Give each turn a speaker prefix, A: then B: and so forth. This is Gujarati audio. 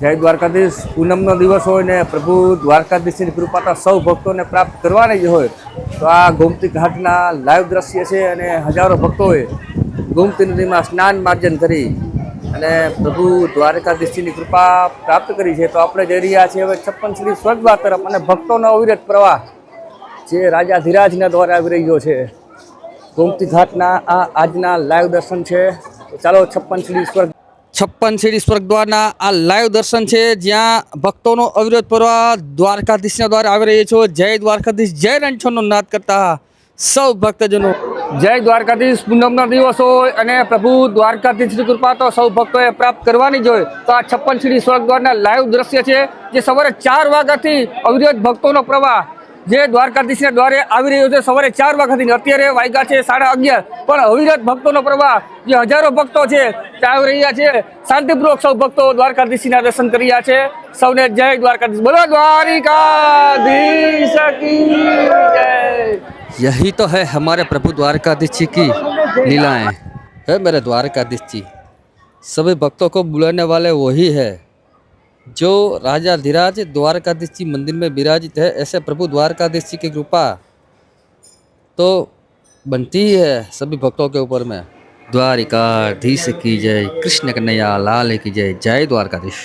A: જય દ્વારકાધીશ. પૂનમનો દિવસ હોય ને પ્રભુ દ્વારકાધીશની કૃપા તો સૌ ભક્તોને પ્રાપ્ત કરવાની જ હોય. તો આ ગોમતી ઘાટના લાઈવ દ્રશ્ય છે અને હજારો ભક્તોએ ગોમતી નદીમાં સ્નાન માર્જન કરી અને પ્રભુ દ્વારકાધીશની કૃપા પ્રાપ્ત કરી છે. તો આપણે જઈ રહ્યા છીએ હવે 56 શ્રી સ્વર્ગદ્વાર તરફ અને ભક્તોનો અવિરત પ્રવાહ જે રાજાધિરાજના દ્વારા આવી રહ્યો છે. ગોમતી ઘાટના આ આજના લાઈવ દર્શન છે. તો ચાલો 56 સીડી સ્વર્ગદ્વારના આ લાઈવ દર્શન છે જ્યાં ભક્તોનો અવિરત પ્રવાહ દ્વારકાધીશના દ્વારા આવી રહ્યો છે. જય દ્વારકાધીશ, જય રણછોડનો નાદ કરતા સૌ ભક્તજનો જય દ્વારકાધીશ. પૂનમનો દિવસ હોય અને પ્રભુ દ્વારકાધીશની કૃપા તો સૌ ભક્તોએ પ્રાપ્ત કરવાની જ હોય. તો આ 56 સીડી સ્વર્ગદ્વારના લાઈવ દ્રશ્ય છે જે સવારે 4 વાગ્યાથી અવિરત ભક્તોનો પ્રવાહ જે દ્વારકાધીશના દ્વારે આવી રહ્યો છે. સવારે 4 વાગ્યાથી અત્યારે વાગ્યા છે 11:30 પણ અવિરત ભક્તોનો પ્રવાહ જે હજારો ભક્તો છે તે આવી રહ્યા છે. શાંતિપૂર્વક સૌ ભક્તો દ્વારકાધીશના દર્શન કરી રહ્યા છે. સૌને જય દ્વારકાધીશ. બોલો દ્વારિકાધીશ કી જય. यही तो है हमारे प्रभु द्वारकाधीश जी की लीलाएं है मेरे द्वारकाधीश जी. सभी भक्तों को बुलाने वाले वही है जो राजा धीराज द्वारकाधीश जी मंदिर में विराजित है. ऐसे प्रभु द्वारकाधीश जी की कृपा तो बनती ही है सभी भक्तों के ऊपर में. द्वारिकाधीश की जय, कृष्ण कन्हैया लाल की जय. जय द्वारकाधीश.